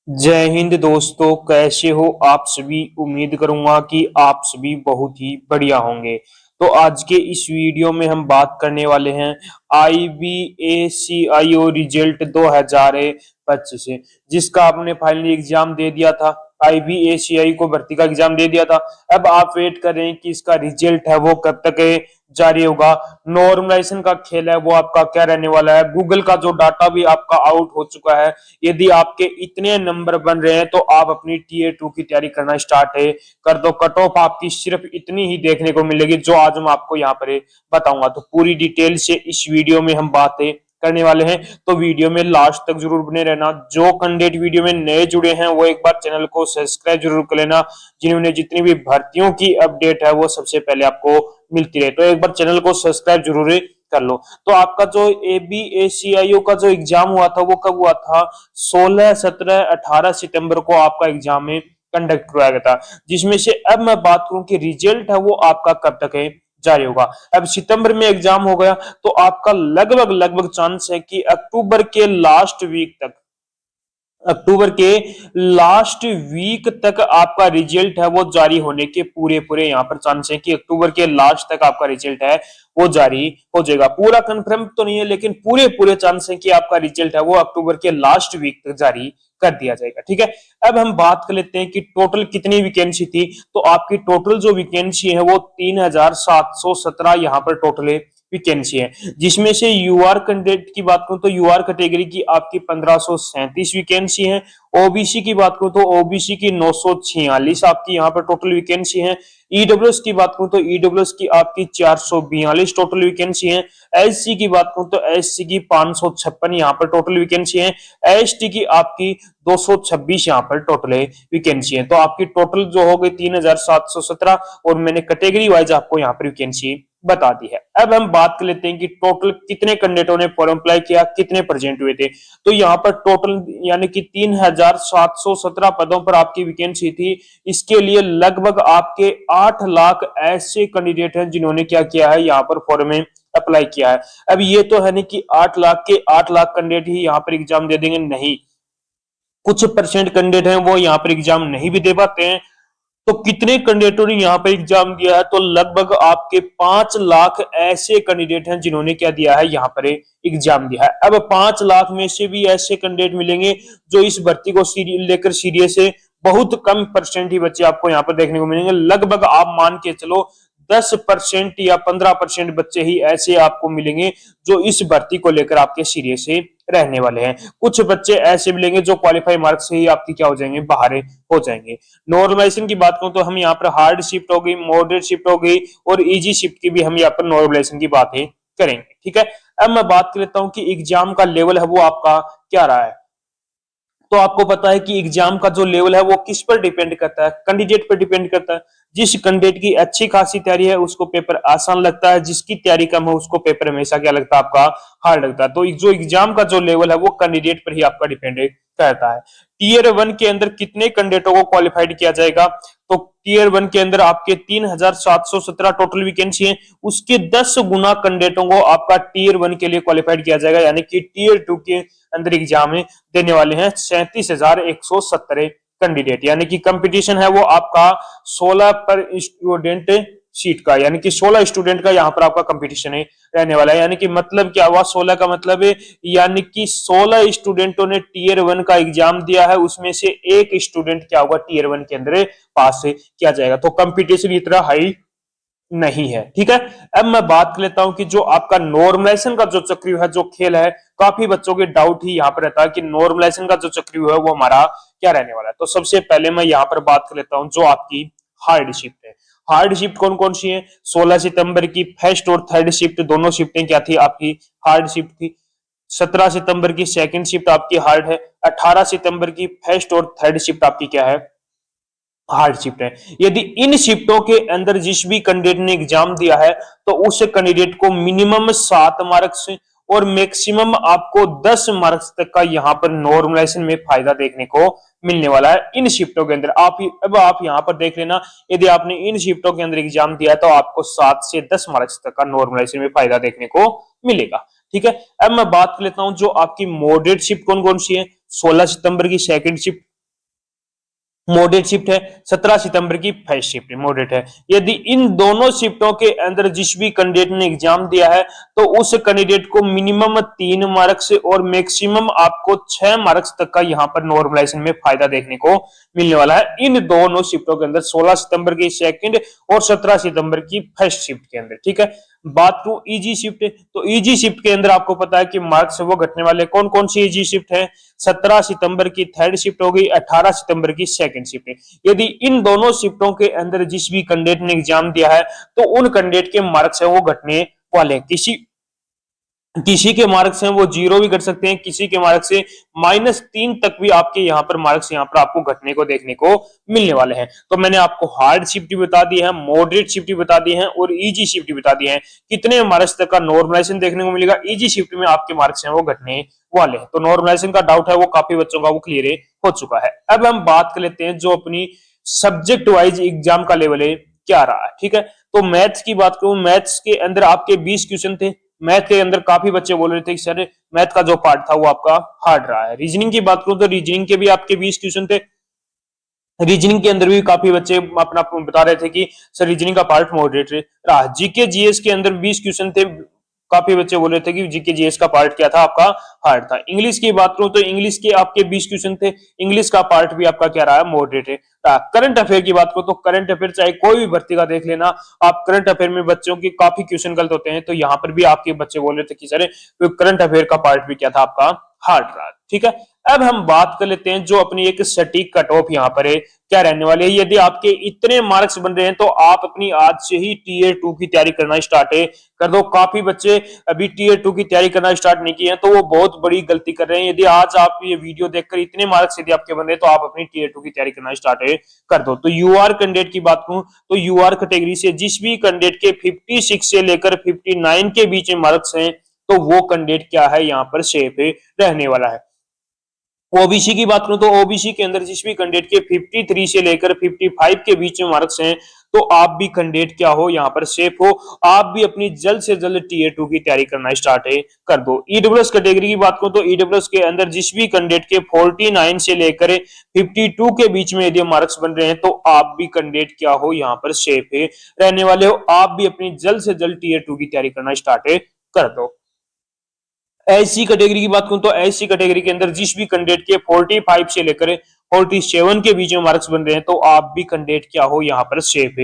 जय हिंद दोस्तों, कैसे हो आप सभी। उम्मीद करूंगा कि आप सभी बहुत ही बढ़िया होंगे। तो आज के इस वीडियो में हम बात करने वाले हैं IBACIO रिजल्ट 2025 से, जिसका आपने फाइनली एग्जाम दे दिया था। IBACI को भर्ती का एग्जाम दे दिया था। अब आप वेट कर रहे हैं कि इसका रिजल्ट है वो कब तक जारी होगा। नॉर्मलाइजेशन का खेल है वो आपका क्या रहने वाला है। गूगल का जो डाटा भी आपका आउट हो चुका है। यदि आपके इतने नंबर बन रहे हैं तो आप अपनी टीयर 2 की तैयारी करना स्टार्ट है कर दो। कट ऑफ आपकी सिर्फ इतनी ही देखने को मिलेगी जो आज मैं आपको यहाँ पर बताऊंगा। तो पूरी डिटेल से इस वीडियो में हम बातें करने वाले हैं, तो वीडियो में लास्ट तक जरूर बने रहना। जो कैंडिडेट वीडियो में नए जुड़े हैं वो एक बार चैनल को सब्सक्राइब जरूर कर लेना, जिन्होंने जितनी भी भर्तियों की अपडेट है वो सबसे पहले आपको मिलती रहे। तो एक बार चैनल को सब्सक्राइब जरूर कर लो। तो आपका जो ABACIO का जो एग्जाम हुआ था वो कब हुआ था? 16, 17, 18 सितंबर को आपका एग्जाम में कंडक्ट करवाया गया था। जिसमें से अब मैं बात करूं कि रिजल्ट है वो आपका कब तक है जारी होगा। अब सितंबर में एग्जाम हो गया तो आपका लगभग लगभग चांस है कि अक्टूबर के लास्ट वीक तक आपका रिजल्ट है वो जारी होने के पूरे पूरे यहाँ पर चांस है कि अक्टूबर के लास्ट तक आपका रिजल्ट है वो जारी हो जाएगा। पूरा कंफर्म तो नहीं है, लेकिन पूरे पूरे चांस है कि आपका रिजल्ट है वो अक्टूबर के लास्ट वीक तक जारी कर दिया जाएगा। ठीक है, अब हम बात कर लेते हैं कि टोटल कितनी वैकेंसी थी। तो आपकी टोटल जो वैकेंसी है वो 3717 यहाँ पर टोटल वैकेंसी है। जिसमें से यूआर कैंडिडेट की बात करूं तो यूआर कैटेगरी की आपकी 1537 वैकेंसी है। ओबीसी की बात करूं तो ओबीसी की 946 आपकी यहाँ पर टोटल वैकेंसी है। ईडब्ल्यूएस की बात करूं तो ईडब्ल्यूएस की आपकी 442 टोटल वैकेंसी है। एससी की बात करूं तो एससी की 556 यहाँ पर टोटल वैकेंसी है। एसटी की आपकी 226 यहाँ पर टोटल वैकेंसी है। तो आपकी टोटल जो हो गई 3717, और मैंने कैटेगरी वाइज आपको यहाँ पर वैकेंसी बता दी है। अब हम बात कर लेते हैं कि टोटल कितने कैंडिडेटों ने फॉर्म अप्लाई किया, कितने प्रेजेंट हुए थे। तो यहाँ पर टोटल यानी कि 3717 पदों पर आपकी वैकेंसी थी। इसके लिए लगभग आपके 8 लाख ऐसे कैंडिडेट हैं जिन्होंने क्या किया है, यहाँ पर फॉर्म में अप्लाई किया है। अब ये तो है नहीं कि 8 लाख के 8 लाख कैंडिडेट ही यहाँ पर एग्जाम दे देंगे, नहीं। कुछ परसेंट कैंडिडेट हैं वो यहाँ पर एग्जाम नहीं भी दे पाते हैं। तो कितने कैंडिडेटों ने यहाँ पर एग्जाम दिया है? तो लगभग आपके 5 लाख ऐसे कैंडिडेट हैं जिन्होंने क्या दिया है, यहाँ पर एग्जाम दिया है। अब 5 लाख में से भी ऐसे कैंडिडेट मिलेंगे जो इस भर्ती को लेकर सीरियस है। बहुत कम परसेंट ही बच्चे आपको यहाँ पर देखने को मिलेंगे। लगभग आप मान के चलो 10% या 15% बच्चे ही ऐसे आपको मिलेंगे जो इस भर्ती को लेकर आपके सीरियस से रहने वाले हैं। कुछ बच्चे ऐसे मिलेंगे जो क्वालिफाई मार्क्स से ही आपकी क्या हो जाएंगे, बाहर हो जाएंगे। नॉर्मलाइजेशन की बात करूं तो हम यहाँ पर हार्ड शिफ्ट हो गई, मॉडरेट शिफ्ट हो गई और इजी शिफ्ट की भी हम यहाँ पर नॉर्मलाइजेशन की बातें करेंगे। ठीक है, अब मैं बात कर लेता हूं कि एग्जाम का लेवल है वो आपका क्या रहा है। तो आपको पता है कि एग्जाम का जो लेवल है वो किस पर डिपेंड करता है, कैंडिडेट पर डिपेंड करता है। जिस कैंडिडेट की अच्छी खासी तैयारी है उसको पेपर आसान लगता है, जिसकी तैयारी कम है उसको पेपर हमेशा क्या लगता है, आपका हार्ड लगता है। तो जो एग्जाम का जो लेवल है वो कैंडिडेट पर ही आपका डिपेंड करता है। टीयर 1 के अंदर कितने कैंडिडेटों को क्वालिफाइड किया जाएगा? तो टीयर 1 के अंदर आपके 3717 टोटल वैकेंसी है। उसके 10 गुना कैंडिडेटों को आपका टीयर 1 के लिए क्वालिफाइड किया जाएगा, यानी कि टीयर 2 के अंदर एग्जाम देने वाले हैं 37,170 कैंडिडेट। यानी कि कंपटीशन है वो आपका 16 पर स्टूडेंट सीट का, यानी कि 16 स्टूडेंट का यहाँ पर आपका कंपटीशन है रहने वाला है। यानी कि मतलब क्या हुआ, 16 का मतलब है यानी कि 16 स्टूडेंटों ने टीयर 1 का एग्जाम दिया है, उसमें से एक स्टूडेंट क्या होगा, टीयर 1 के अंदर पास किया जाएगा। तो कंपटीशन इतना हाई नहीं है। ठीक है, अब मैं बात कर लेता हूं कि जो आपका नॉर्मलाइजेशन का जो चक्रव्यूह है, जो खेल है, काफी बच्चों के डाउट ही यहाँ पर रहता है कि नॉर्मलाइजेशन का जो चक्रव्यूह है वो हमारा क्या रहने वाला है। तो सबसे पहले मैं यहाँ पर बात कर लेता हूं जो आपकी हार्ड शिफ्ट है। हार्ड शिफ्ट कौन कौन सी है? 16 सितंबर की फर्स्ट और थर्ड शिफ्ट दोनों शिफ्टें क्या थी, आपकी हार्ड शिफ्ट थी। 17 सितंबर की सेकंड शिफ्ट आपकी हार्ड है। 18 सितंबर की फर्स्ट और थर्ड शिफ्ट आपकी क्या है, हार्ड शिफ्ट है। यदि इन शिफ्टों के अंदर जिस भी कैंडिडेट ने एग्जाम दिया है तो उस कैंडिडेट को मिनिमम 7 मार्क्स और मैक्सिमम आपको 10 मार्क्स तक का यहाँ पर नॉर्मलाइजेशन में फायदा देखने को मिलने वाला है इन शिफ्टों के अंदर। अब आप यहाँ पर देख लेना, यदि आपने इन शिफ्टों के अंदर एग्जाम दिया है तो आपको 7 से 10 मार्क्स तक का नॉर्मलाइजेशन में फायदा देखने को मिलेगा। ठीक है, अब मैं बात कर लेता हूं जो आपकी मॉडरेट शिफ्ट कौन कौन सी है। 16 सितंबर की सेकंड शिफ्ट, मॉडरेट शिफ्ट है, 17 सितंबर की फर्स्ट शिफ्ट मॉडरेट है। यदि इन दोनों शिफ्टों के अंदर जिस भी कैंडिडेट ने एग्जाम दिया है तो उस कैंडिडेट को मिनिमम 3 मार्क्स और मैक्सिमम आपको 6 मार्क्स तक का यहाँ पर नॉर्मलाइजेशन में फायदा देखने को मिलने वाला है इन दोनों शिफ्टों के अंदर, 16 सितंबर की सेकंड और 17 सितंबर की फर्स्ट शिफ्ट के अंदर। ठीक है, बात टू इजी शिफ्ट, तो इजी शिफ्ट के अंदर आपको पता है कि मार्क्स वो घटने वाले, कौन कौन सी इजी शिफ्ट है, 17 सितंबर की थर्ड शिफ्ट हो गई, 18 सितंबर की सेकंड शिफ्ट। यदि इन दोनों शिफ्टों के अंदर जिस भी कैंडिडेट ने एग्जाम दिया है तो उन कैंडिडेट के मार्क्स है वो घटने वाले हैं। किसी के मार्क्स हैं वो 0 भी कर सकते हैं, किसी के मार्क्स से -3 तक भी आपके यहाँ पर मार्क्स यहाँ पर आपको घटने को देखने को मिलने वाले हैं। तो मैंने आपको हार्ड शिफ्ट भी बता दी है, मॉडरेट शिफ्ट भी बता दी है और इजी शिफ्ट भी बता दी है। कितने मार्क्स तक का नॉर्मलाइजेशन देखने को मिलेगा, इजी शिफ्ट में आपके मार्क्स हैं वो घटने वाले हैं। तो नॉर्मलाइजेशन का डाउट है वो काफी बच्चों का वो क्लियर हो चुका है। अब हम बात कर लेते हैं जो अपनी सब्जेक्ट वाइज एग्जाम का लेवल है क्या रहा है। ठीक है, तो मैथ्स की बात करूं, मैथ्स के अंदर आपके 20 क्वेश्चन थे। मैथ के अंदर काफी बच्चे बोल रहे थे कि सर मैथ का जो पार्ट था वो आपका हार्ड रहा है। रीजनिंग की बात करूं तो रीजनिंग के भी आपके 20 क्वेश्चन थे। रीजनिंग के अंदर भी काफी बच्चे अपना बता रहे थे कि सर रीजनिंग का पार्ट मॉडरेट रहा। जीके जीएस के अंदर 20 क्वेश्चन थे, काफी बच्चे बोल रहे थे कि जीके जीएस का पार्ट क्या था आपका हार्ड था। इंग्लिश की बात करूं तो इंग्लिश के आपके 20 क्वेश्चन थे, इंग्लिश का पार्ट भी आपका क्या रहा है, मॉडरेट है। करंट अफेयर की बात करो तो करंट अफेयर चाहे कोई भी भर्ती का देख लेना आप, करंट अफेयर में बच्चों की काफी क्वेश्चन गलत होते हैं। तो यहाँ पर भी आपके बच्चे बोल रहे थे कि सर करंट अफेयर का पार्ट भी क्या था आपका हार्ड रहा। ठीक है, अब हम बात कर लेते हैं जो अपनी एक सटीक कट ऑफ यहाँ पर है क्या रहने वाले है। यदि आपके इतने मार्क्स बन रहे हैं तो आप अपनी आज से ही टीयर 2 की तैयारी करना स्टार्ट कर दो। काफी बच्चे अभी टीयर 2 की तैयारी करना स्टार्ट नहीं किए हैं तो वो बहुत बड़ी गलती कर रहे हैं। यदि आज आप ये वीडियो देखकर इतने मार्क्स यदि आपके बन रहे हैं तो आप अपनी टीयर 2 की तैयारी करना स्टार्ट कर दो। तो यूआर कैंडिडेट की बात करूं तो यूआर कैटेगरी से जिस भी कैंडिडेट के 56 से लेकर 59 के बीच में मार्क्स हैं तो वो कैंडिडेट क्या है यहाँ पर सेफ रहने वाला है। ओबीसी की बात करूं तो ओबीसी के अंदर जिस भी कैंडिडेट के 53 से लेकर 55 के बीच में मार्क्स हैं तो आप भी कैंडिडेट क्या हो यहाँ पर सेफ हो, आप भी अपनी जल्द से जल्द टीयर 2 की तैयारी करना स्टार्ट कर दो। ईडब्ल्यूएस कैटेगरी की बात करूं तो ईडब्ल्यूएस के अंदर जिस भी कैंडिडेट के 49 से लेकर 52 के बीच में यदि मार्क्स बन रहे हैं तो आप भी कैंडिडेट क्या हो यहाँ पर सेफ रहने वाले हो, आप भी अपनी जल्द से जल्द टीयर 2 की तैयारी करना स्टार्ट कर दो। एससी कैटेगरी की बात करूं तो एससी कैटेगरी के अंदर जिस भी कैंडिडेट के 45 से लेकर 47 के बीच में मार्क्स बन रहे हैं तो आप भी कैंडिडेट क्या हो यहाँ पर सेफ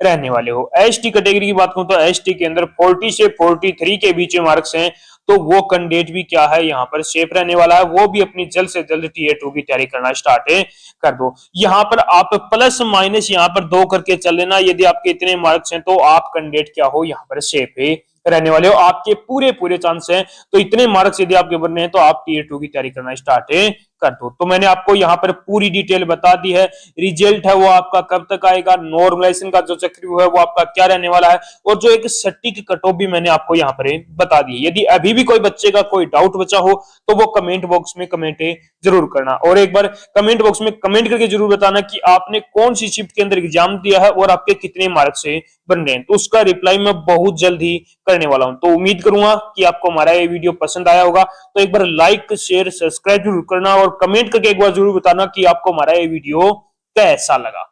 रहने वाले हो। एसटी कैटेगरी की बात करूं तो एसटी के अंदर 40 से 43 के बीच में मार्क्स हैं तो वो कैंडिडेट भी क्या है यहाँ पर सेफ रहने वाला है, वो भी अपनी जल्द से जल्द टीयर 2 की तैयारी करना स्टार्ट कर दो। यहाँ पर आप प्लस माइनस यहाँ पर 2 करके चल लेना, यदि आपके इतने मार्क्स हैं तो आप कैंडिडेट क्या हो यहाँ पर सेफ रहने वाले हो, आपके पूरे पूरे चांस हैं। तो इतने मार्क्स यदि आपके बनने हैं तो आप टीयर 2 की तैयारी करना स्टार्ट कर दो। तो मैंने आपको यहाँ पर पूरी डिटेल बता दी है। रिजल्ट है वो आपका कब तक आएगा, नॉर्मलाइजेशन का जो चक्रव्यूह है वो आपका क्या रहने वाला है, और जो एक सटीक कट ऑफ भी मैंने आपको यहाँ पर बता दी। यदि अभी भी कोई बच्चे का कोई डाउट बचा हो तो वो कमेंट बॉक्स में कमेंट जरूर करना, और एक बार कमेंट बॉक्स में कमेंट करके जरूर बताना कि आपने कौन सी शिफ्ट के अंदर एग्जाम दिया है और आपके कितने मार्क्स बन रहे हैं। तो उसका रिप्लाई मैं बहुत जल्द ही करने वाला हूं। तो उम्मीद करूंगा कि आपको हमारा ये वीडियो पसंद आया होगा। तो एक बार लाइक शेयर सब्सक्राइब जरूर करना और कमेंट करके एक बार जरूर बताना कि आपको हमारा ये वीडियो कैसा लगा।